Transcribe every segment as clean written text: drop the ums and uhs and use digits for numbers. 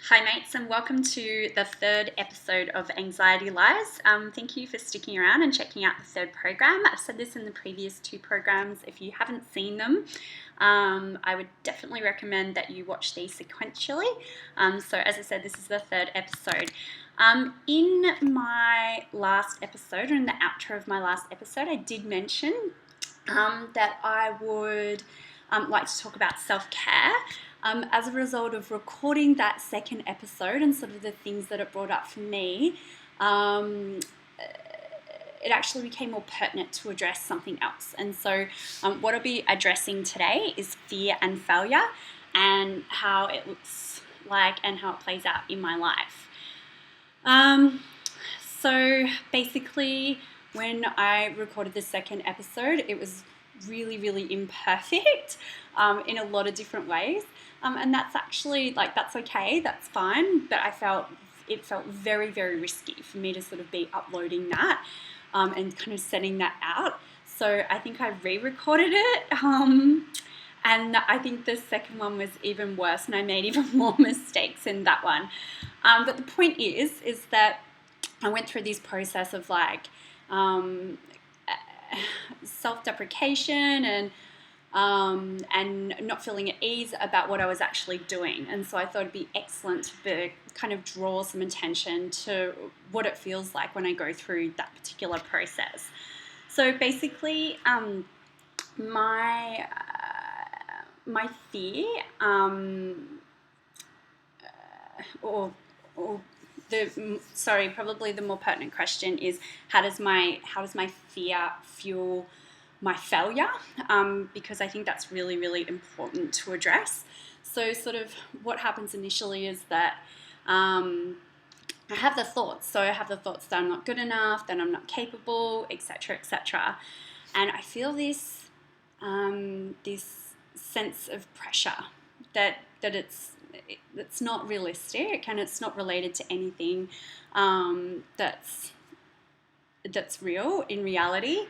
Hi mates, and welcome to the third episode of Anxiety Lies. Thank you for sticking around and checking out the third program. I've said this in the previous two programs. If you haven't seen them, I would definitely recommend that you watch these sequentially. So as I said, this is the third episode. In my last episode, or in the outro of my last episode, I did mention that I would like to talk about self-care. As a result of recording that second episode and sort of the things that it brought up for me, it actually became more pertinent to address something else. And so what I'll be addressing today is fear and failure and how it looks like and how it plays out in my life. So basically, when I recorded the second episode, it was really, really imperfect in a lot of different ways. And that's actually, that's okay, that's fine. But it felt very, very risky for me to sort of be uploading that and kind of setting that out. So I think I re-recorded it. And I think the second one was even worse and I made even more mistakes in that one. But the point is that I went through this process of self-deprecation and not feeling at ease about what I was actually doing. And so I thought it'd be excellent to kind of draw some attention to what it feels like when I go through that particular process. So basically, my fear, probably the more pertinent question is how does my fear fuel my failure? Because I think that's really, really important to address. So sort of what happens initially is that I have the thoughts. So I have the thoughts that I'm not good enough, that I'm not capable, etc., etc. And I feel this sense of pressure that it's not realistic and it's not related to anything that's real in reality.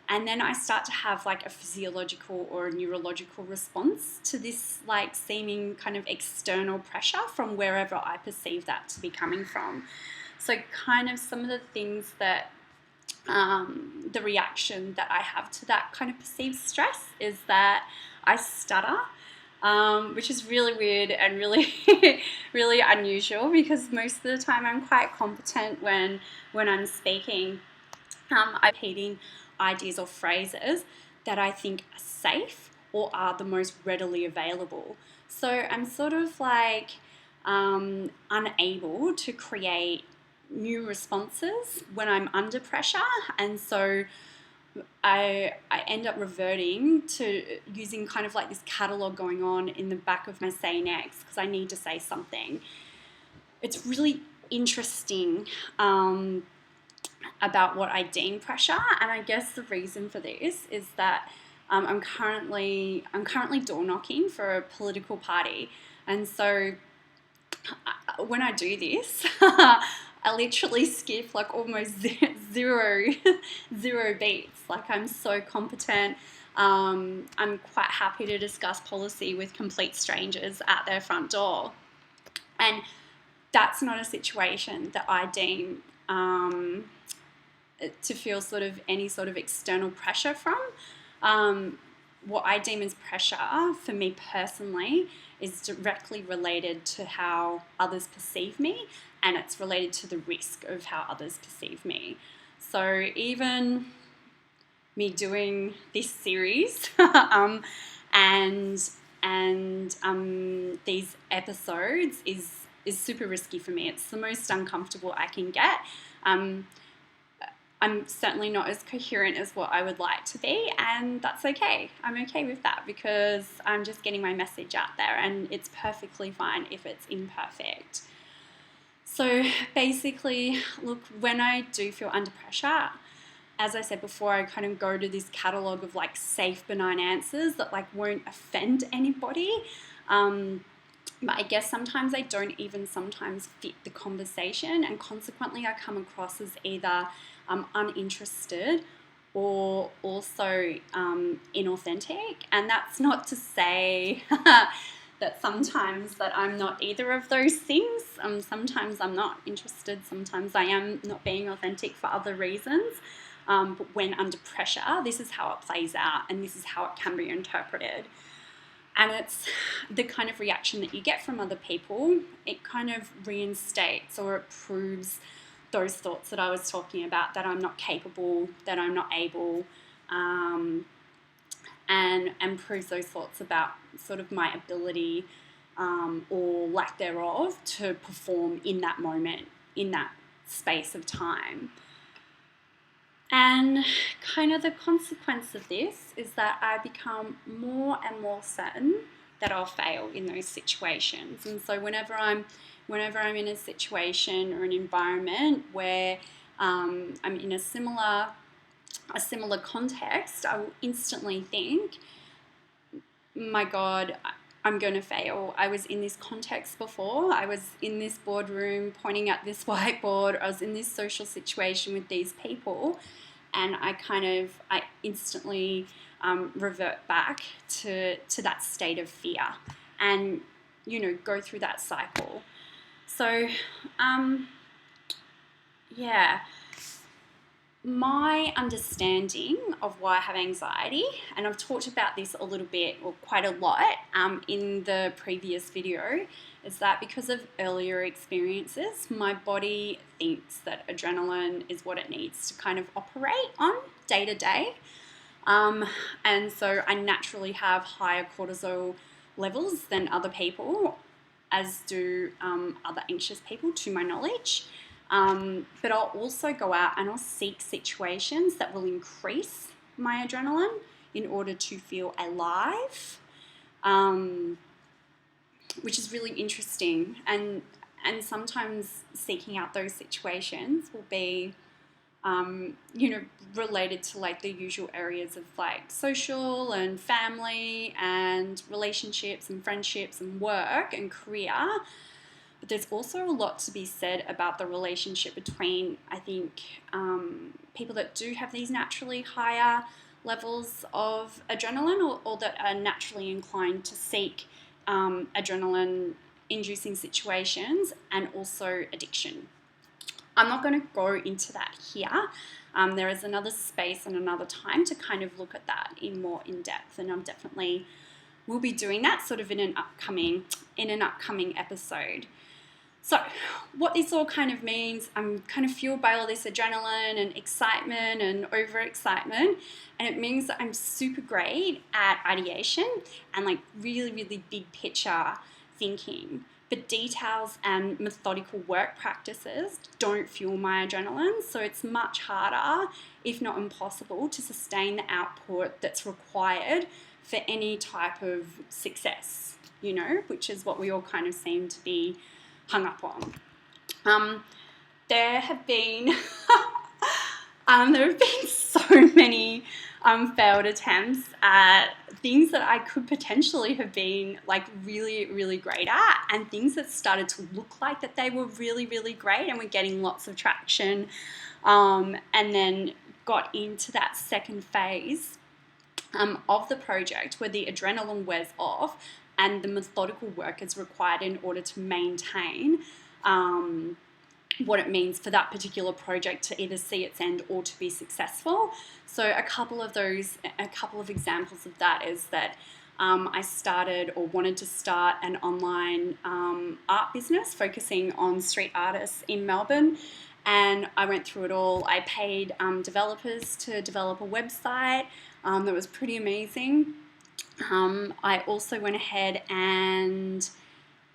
And then I start to have a physiological or a neurological response to this seeming kind of external pressure from wherever I perceive that to be coming from. So kind of some of the things that the reaction that I have to that kind of perceived stress is that I stutter, which is really weird and really, really unusual because most of the time I'm quite competent when I'm speaking. I'm repeating ideas or phrases that I think are safe or are the most readily available. So I'm sort of unable to create new responses when I'm under pressure, and so I end up reverting to using kind of this catalogue going on in the back of my say next because I need to say something. It's really interesting about what I deem pressure, and I guess the reason for this is that I'm currently door knocking for a political party, and so when I do this, I literally skip almost zero beats. I'm so competent. I'm quite happy to discuss policy with complete strangers at their front door, and that's not a situation that I deem to feel any sort of external pressure from. What I deem as pressure for me personally is directly related to how others perceive me, and it's related to the risk of how others perceive me. So even me doing this series and these episodes is super risky for me. It's the most uncomfortable I can get. I'm certainly not as coherent as what I would like to be, and that's okay. I'm okay with that because I'm just getting my message out there, and it's perfectly fine if it's imperfect. So basically, look, when I do feel under pressure, as I said before, I kind of go to this catalogue of safe, benign answers that won't offend anybody. But I guess sometimes I don't even sometimes fit the conversation, and consequently I come across as either uninterested or also inauthentic. And that's not to say that sometimes that I'm not either of those things. Sometimes I'm not interested. Sometimes I am not being authentic for other reasons. But when under pressure, this is how it plays out, and this is how it can be interpreted. And it's the kind of reaction that you get from other people. It kind of reinstates or it proves those thoughts that I was talking about, that I'm not capable, that I'm not able, and proves those thoughts about sort of my ability or lack thereof to perform in that moment, in that space of time. And kind of the consequence of this is that I become more and more certain that I'll fail in those situations. And so whenever I'm in a situation or an environment where I'm in a similar context, I will instantly think, my God, I'm going to fail. I was in this context before. I was in this boardroom pointing at this whiteboard. I was in this social situation with these people, and I instantly revert back to that state of fear and, go through that cycle. So, my understanding of why I have anxiety, and I've talked about this a little bit, or quite a lot, in the previous video, is that because of earlier experiences, my body thinks that adrenaline is what it needs to kind of operate on day to day. And so I naturally have higher cortisol levels than other people, as do other anxious people, to my knowledge. But I'll also go out and I'll seek situations that will increase my adrenaline in order to feel alive, which is really interesting. And sometimes seeking out those situations will be, related to like the usual areas of like social and family and relationships and friendships and work and career. But there's also a lot to be said about the relationship between, I think, people that do have these naturally higher levels of adrenaline, or that are naturally inclined to seek adrenaline-inducing situations, and also addiction. I'm not going to go into that here. There is another space and another time to kind of look at that more in depth, and I'm definitely will be doing that sort of in an upcoming episode. So what this all kind of means, I'm kind of fueled by all this adrenaline and excitement and overexcitement, and it means that I'm super great at ideation and like really, really big picture thinking. But details and methodical work practices don't fuel my adrenaline, so it's much harder, if not impossible, to sustain the output that's required for any type of success, which is what we all kind of seem to be hung up on. There have been so many failed attempts at things that I could potentially have been like really, really great at, and things that started to look like that they were really, really great and were getting lots of traction, and then got into that second phase of the project where the adrenaline wears off and the methodical work is required in order to maintain what it means for that particular project to either see its end or to be successful. So a couple of examples of that is that I started or wanted to start an online art business focusing on street artists in Melbourne. And I went through it all. I paid developers to develop a website that was pretty amazing. I also went ahead and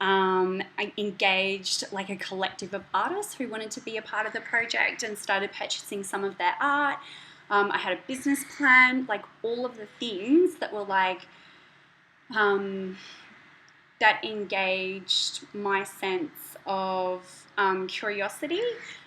I engaged like a collective of artists who wanted to be a part of the project and started purchasing some of their art. I had a business plan, like all of the things that were like, that engaged my sense of curiosity,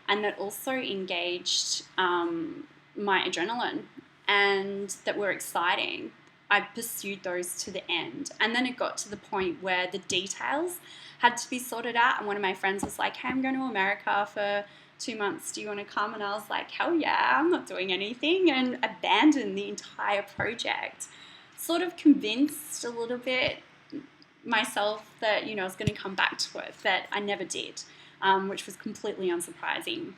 and that also engaged my adrenaline, and that were exciting. I pursued those to the end. And then it got to the point where the details had to be sorted out. And one of my friends was like, hey, I'm going to America for 2 months. Do you want to come? And I was like, hell yeah, I'm not doing anything. And abandoned the entire project. Sort of convinced a little bit myself that, I was going to come back to it, but I never did, which was completely unsurprising.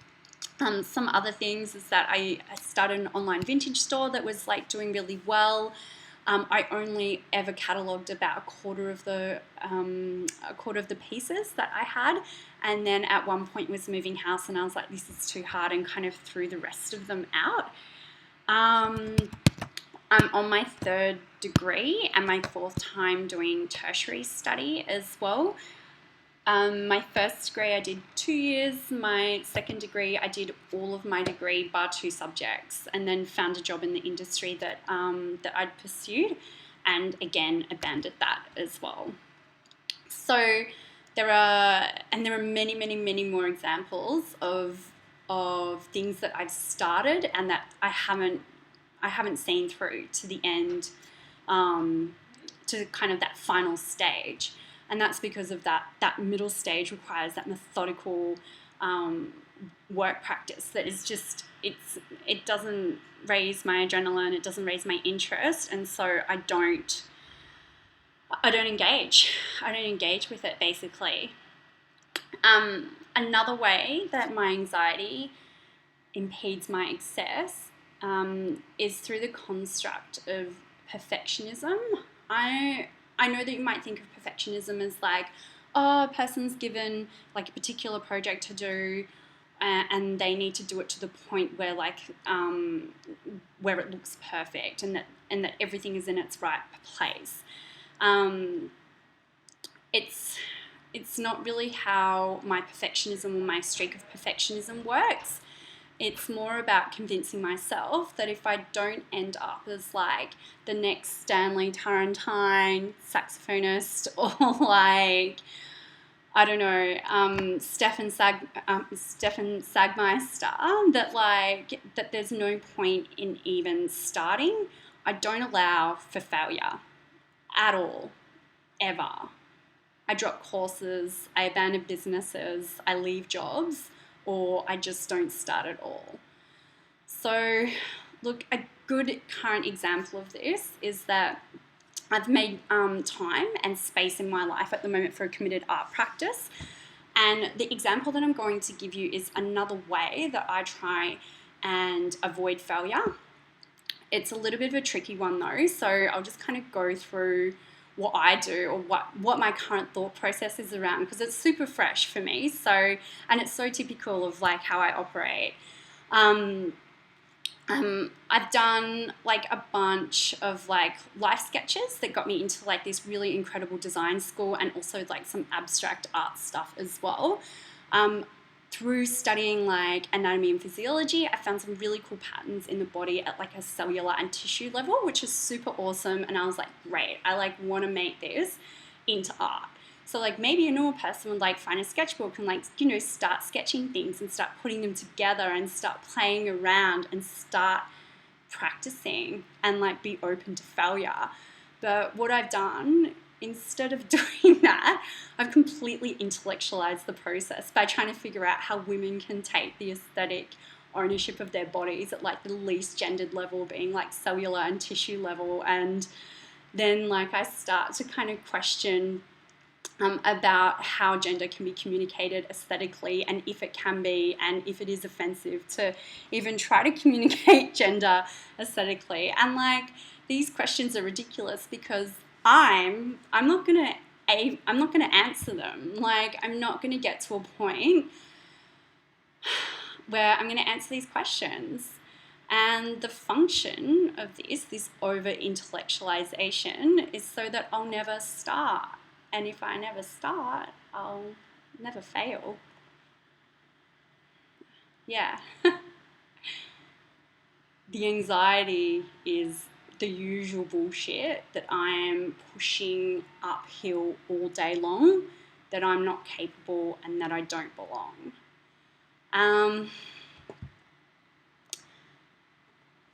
Some other things is that I started an online vintage store that was like doing really well. I only ever catalogued about a quarter of the pieces that I had, and then at one point was moving house, and I was like, this is too hard, and kind of threw the rest of them out. I'm on my 3rd degree and my 4th time doing tertiary study as well. My first degree I did 2 years. My second degree I did all of my degree bar 2 subjects, and then found a job in the industry that I'd pursued, and again abandoned that as well. So there are many, many, many more examples of things that I've started and that I haven't seen through to the end, to kind of that final stage. And that's because of that middle stage requires that methodical work practice that is just, it doesn't raise my adrenaline, it doesn't raise my interest, and so I don't engage with it, basically. Another way that my anxiety impedes my success is through the construct of perfectionism. I know that you might think of perfectionism as like, oh, a person's given like a particular project to do, and they need to do it to the point where like where it looks perfect, and that everything is in its right place. It's not really how my perfectionism or my streak of perfectionism works. It's more about convincing myself that if I don't end up as like the next Stanley Tarantine saxophonist, or like, I don't know, Stefan Sagmeister, that there's no point in even starting. I don't allow for failure at all, ever. I drop courses, I abandon businesses, I leave jobs, or I just don't start at all. So, look, a good current example of this is that I've made time and space in my life at the moment for a committed art practice. And the example that I'm going to give you is another way that I try and avoid failure. It's a little bit of a tricky one though, so I'll just kind of go through what I do, or what my current thought process is around, because it's super fresh for me. So, and it's so typical of like how I operate. I've done like a bunch of like life sketches that got me into like this really incredible design school, and also like some abstract art stuff as well. Through studying like anatomy and physiology, I found some really cool patterns in the body at like a cellular and tissue level, which is super awesome. And I was like, great, I like want to make this into art. So like maybe a normal person would like find a sketchbook and like, start sketching things and start putting them together and start playing around and start practicing and like be open to failure. But what I've done, instead of doing that, I've completely intellectualized the process by trying to figure out how women can take the aesthetic ownership of their bodies at like the least gendered level, being like cellular and tissue level. And then like I start to kind of question about how gender can be communicated aesthetically, and if it can be, and if it is offensive to even try to communicate gender aesthetically. And like these questions are ridiculous because I'm not gonna answer them. Like I'm not gonna get to a point where I'm gonna answer these questions. And the function of this over intellectualization, is so that I'll never start. And if I never start, I'll never fail. Yeah. The anxiety is the usual bullshit that I am pushing uphill all day long, that I'm not capable and that I don't belong.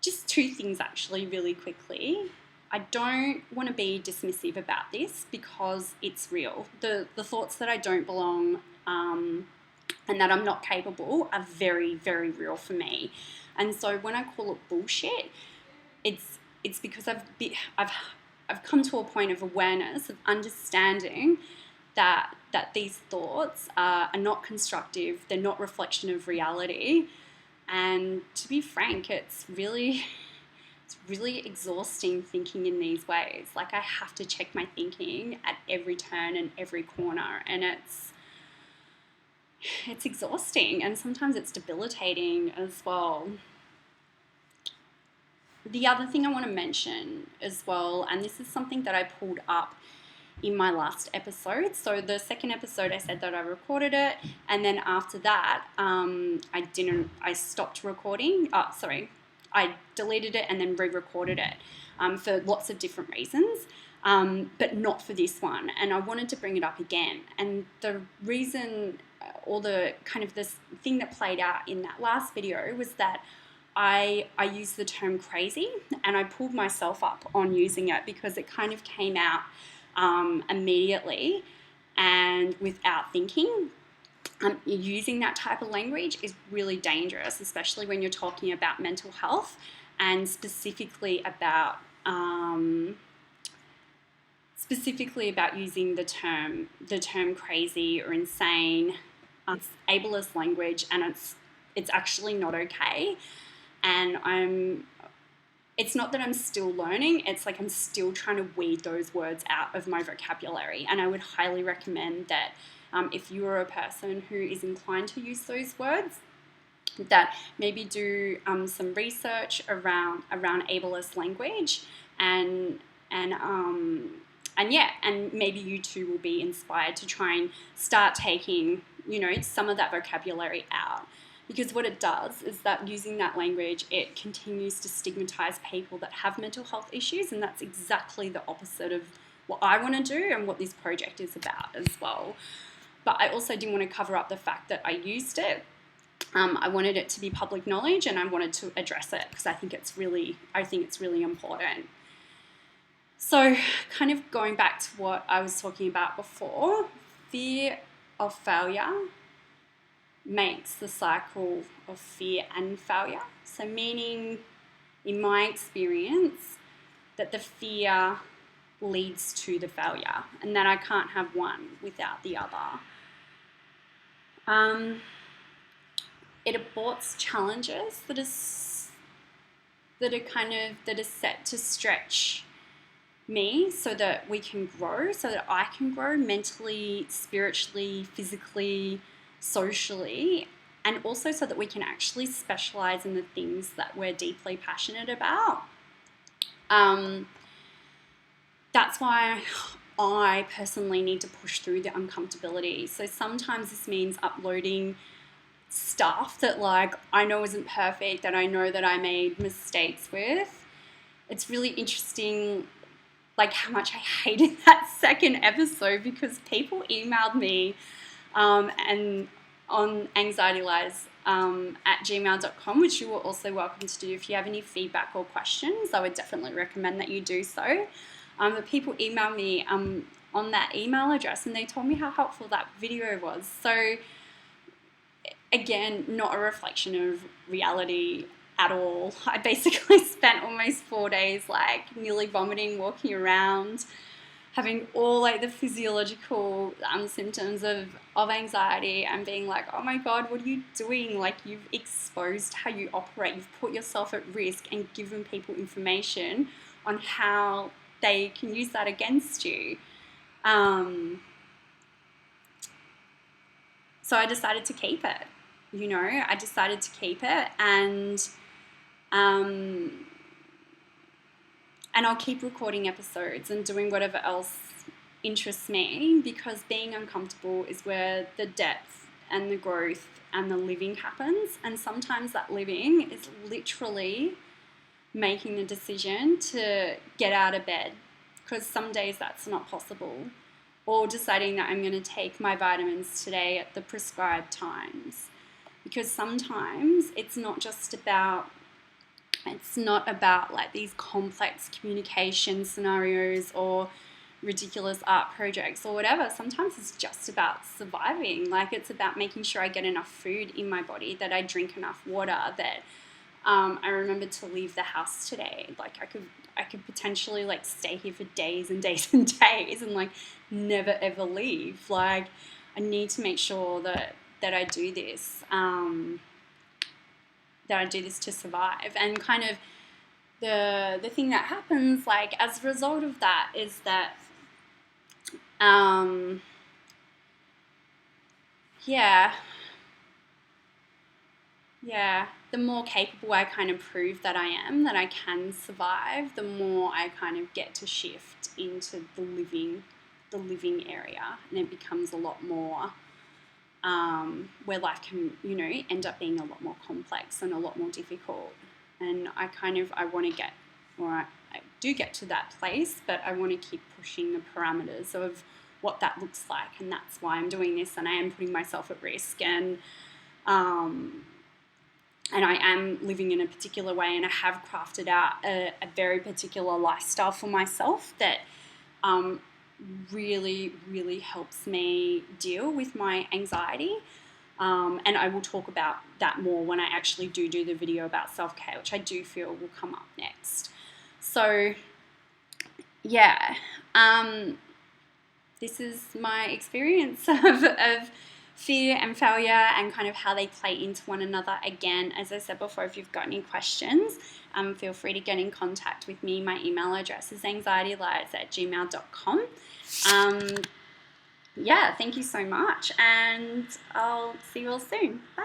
Just 2 things actually really quickly. I don't want to be dismissive about this because it's real. The thoughts that I don't belong and that I'm not capable are very, very real for me. And so when I call it bullshit, it's because I've I've come to a point of awareness, of understanding that these thoughts are not constructive, they're not reflection of reality. And to be frank, it's really exhausting thinking in these ways. Like, I have to check my thinking at every turn and every corner, and it's exhausting, and sometimes it's debilitating as well. The other thing I want to mention as well, and this is something that I pulled up in my last episode. So the second episode, I said that I recorded it, and then after that, I stopped recording. I deleted it and then re-recorded it for lots of different reasons, but not for this one. And I wanted to bring it up again. And the reason, or the kind of this thing that played out in that last video, was that I used the term crazy, and I pulled myself up on using it because it kind of came out immediately and without thinking. Using that type of language is really dangerous, especially when you're talking about mental health, and specifically about using the term crazy or insane. It's ableist language, and it's actually not okay. And it's not that I'm still learning, it's like I'm still trying to weed those words out of my vocabulary. And I would highly recommend that if you are a person who is inclined to use those words, that maybe do some research around ableist language, and maybe you too will be inspired to try and start taking, some of that vocabulary out. Because what it does is that using that language, it continues to stigmatize people that have mental health issues, and that's exactly the opposite of what I want to do and what this project is about as well. But I also didn't want to cover up the fact that I used it. I wanted it to be public knowledge, and I wanted to address it because I think it's really important. So, kind of going back to what I was talking about before, fear of failure makes the cycle of fear and failure. So meaning, in my experience, that the fear leads to the failure, and that I can't have one without the other. It aborts challenges that are set to stretch me so that we can grow, so that I can grow mentally, spiritually, physically, socially, and also so that we can actually specialize in the things that we're deeply passionate about. That's why I personally need to push through the uncomfortability. So sometimes this means uploading stuff that, like, I know isn't perfect, that I know that I made mistakes with. It's really interesting, like, how much I hated that second episode, because people emailed me and on anxietylies@gmail.com, which you are also welcome to do. If you have any feedback or questions, I would definitely recommend that you do so. But people emailed me on that email address, and they told me how helpful that video was. So again, not a reflection of reality at all. I basically spent almost 4 days like nearly vomiting, walking around, having all like the physiological symptoms of anxiety, and being like, oh my God, what are you doing? Like, you've exposed how you operate. You've put yourself at risk and given people information on how they can use that against you. So I decided to keep it. And I'll keep recording episodes and doing whatever else interests me, because being uncomfortable is where the depth and the growth and the living happens. And sometimes that living is literally making the decision to get out of bed, because some days that's not possible, or deciding that I'm going to take my vitamins today at the prescribed times. Because sometimes it's not about like these complex communication scenarios or ridiculous art projects or whatever. Sometimes it's just about surviving. Like, it's about making sure I get enough food in my body, that I drink enough water, that I remember to leave the house today. Like, I could potentially like stay here for days and days and days and like never ever leave. Like I need to make sure that I do this, to survive. And kind of the thing that happens like as a result of that is that the more capable I kind of prove that I am, that I can survive, the more I kind of get to shift into the living area, and it becomes a lot more where life can, end up being a lot more complex and a lot more difficult. And I want to get, or I do get to that place, but I want to keep pushing the parameters of what that looks like, and that's why I'm doing this, and I am putting myself at risk, and I am living in a particular way, and I have crafted out a very particular lifestyle for myself that really, really helps me deal with my anxiety. And I will talk about that more when I actually do the video about self-care, which I do feel will come up next. So, yeah, this is my experience of fear and failure and kind of how they play into one another. Again, as I said before, if you've got any questions, feel free to get in contact with me. My email address is anxietylies@gmail.com. Yeah, thank you so much, and I'll see you all soon. Bye.